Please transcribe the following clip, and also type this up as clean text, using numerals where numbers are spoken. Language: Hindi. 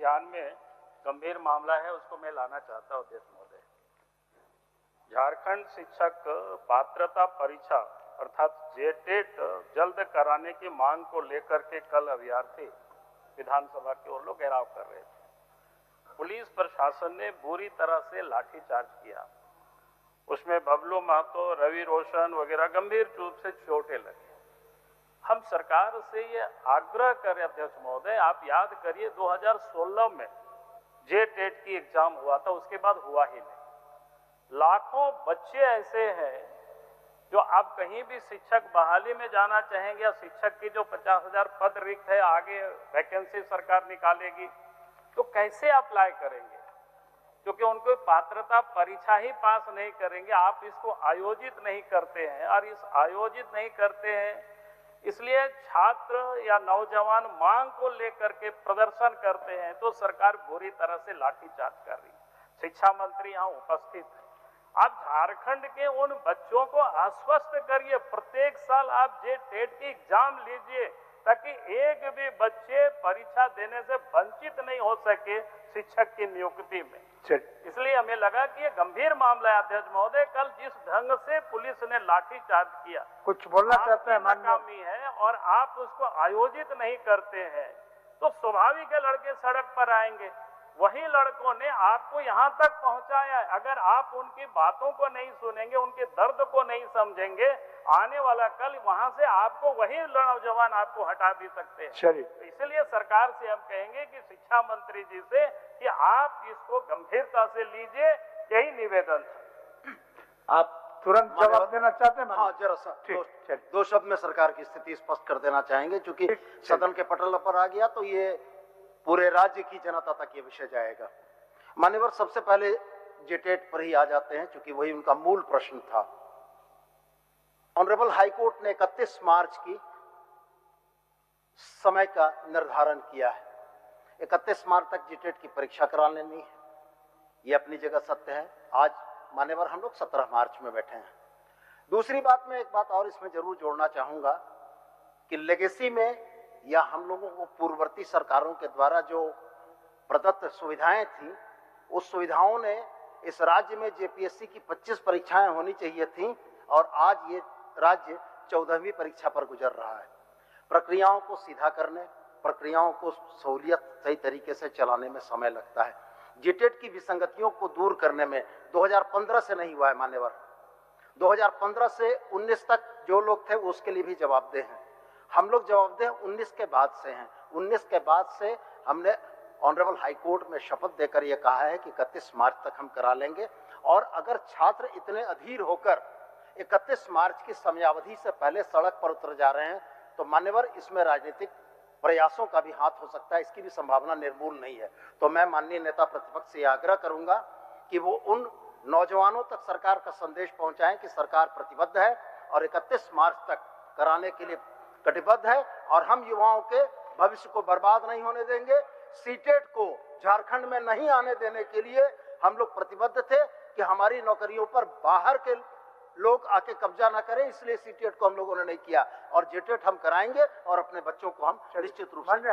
ध्यान में गंभीर मामला है, उसको मैं लाना चाहता हूं अध्यक्ष महोदय। झारखंड शिक्षक पात्रता परीक्षा अर्थात जेटेट जल्द कराने की मांग को लेकर के कल अभ्यर्थी विधानसभा की ओर लोग घेराव कर रहे थे। पुलिस प्रशासन ने बुरी तरह से लाठीचार्ज किया, उसमें बबलू महतो, रवि रोशन वगैरह गंभीर रूप से चोटें लगी। हम सरकार से ये आग्रह करें अध्यक्ष महोदय, आप याद करिए 2016 में जेटेट की एग्जाम हुआ था, उसके बाद हुआ ही नहीं। लाखों बच्चे ऐसे हैं जो आप कहीं भी शिक्षक बहाली में जाना चाहेंगे या शिक्षक की जो 50,000 पद रिक्त है, आगे वैकेंसी सरकार निकालेगी तो कैसे अप्लाई करेंगे, क्योंकि उनको पात्रता परीक्षा ही पास नहीं करेंगे। आप इसको आयोजित नहीं करते हैं, और इस आयोजित नहीं करते हैं इसलिए छात्र या नौजवान मांग को लेकर के प्रदर्शन करते हैं तो सरकार बुरी तरह से लाठीचार्ज कर रही है। शिक्षा मंत्री यहाँ उपस्थित है, आप झारखंड के उन बच्चों को आश्वस्त करिए, प्रत्येक साल आप जेटेट की एग्जाम लीजिए ताकि एक भी बच्चे परीक्षा देने से वंचित नहीं हो सके शिक्षक की नियुक्ति में। इसलिए हमें लगा कि ये गंभीर मामला है अध्यक्ष महोदय। कल जिस ढंग से पुलिस ने लाठीचार्ज किया, कुछ बोलना चाहते हैं नाकामी है और आप उसको आयोजित नहीं करते हैं तो स्वाभाविक है लड़के सड़क पर आएंगे। वही लड़कों ने आपको यहाँ तक पहुंचाया है। अगर आप उनकी बातों को नहीं सुनेंगे, उनके दर्द को नहीं समझेंगे, आने वाला कल वहां से आपको वही नौजवान आपको हटा भी सकते हैं। तो इसलिए सरकार से हम कहेंगे कि शिक्षा मंत्री जी से कि आप इसको गंभीरता से लीजिए, यही निवेदन था। आप तुरंत जवाब देना चाहते हैं? हाँ, जरा सा दो शब्द में सरकार की स्थिति स्पष्ट कर देना चाहेंगे, क्योंकि सदन के पटल पर आ गया तो ये पूरे राज्य की जनता तक ये विषय जाएगा। मान्यवर, सबसे पहले जेटेट पर ही आ जाते हैं, क्योंकि वही उनका मूल प्रश्न था। ऑनरेबल हाई कोर्ट ने 31 मार्च की समय का निर्धारण किया है। 31 मार्च तक जेटेट की परीक्षा करा लेनी है, ये अपनी जगह सत्य है। आज मान्यवर हम लोग 17 मार्च में बैठे हैं। दूसरी बात, मैं एक बात और इसमें जरूर जोड़ना चाहूंगा कि लेगेसी में या हम लोगों को पूर्ववर्ती सरकारों के द्वारा जो प्रदत्त सुविधाएं थी, उस सुविधाओं ने इस राज्य में जेपीएससी की 25 परीक्षाएं होनी चाहिए थी और आज ये राज्य 14वीं परीक्षा पर गुजर रहा है। प्रक्रियाओं को सीधा करने, प्रक्रियाओं को सहूलियत सही तरीके से चलाने में समय लगता है। जेटेट की विसंगतियों को दूर करने में 2015 से नहीं हुआ है मान्यवर। 2015 से 19 तक जो लोग थे उसके लिए भी जवाबदेह हैं। हम लोग जवाबदेह 19 के बाद से हैं। 19 के बाद से हमने ऑनरेबल हाई कोर्ट में शपथ देकर यह कहा है कि 31 मार्च तक हम करा लेंगे, और अगर छात्र इतने अधीर होकर 31 मार्च की समयावधि से पहले सड़क पर उतर जा रहे हैं तो मान्यवर इसमें राजनीतिक प्रयासों का भी हाथ हो सकता है, इसकी भी संभावना निर्मूल नहीं है। तो मैं माननीय नेता प्रतिपक्ष से आग्रह करूंगा कि वो उन नौजवानों तक सरकार का संदेश पहुंचाएं कि सरकार प्रतिबद्ध है और 31 मार्च तक कराने के लिए कटिबद्ध है, और हम युवाओं के भविष्य को बर्बाद नहीं होने देंगे। सीटेट को झारखंड में नहीं आने देने के लिए हम लोग प्रतिबद्ध थे कि हमारी नौकरियों पर बाहर के लोग आके कब्जा ना करें, इसलिए सीटेट को हम लोगों ने नहीं किया, और जेटेट हम कराएंगे और अपने बच्चों को हम निश्चित रूप से।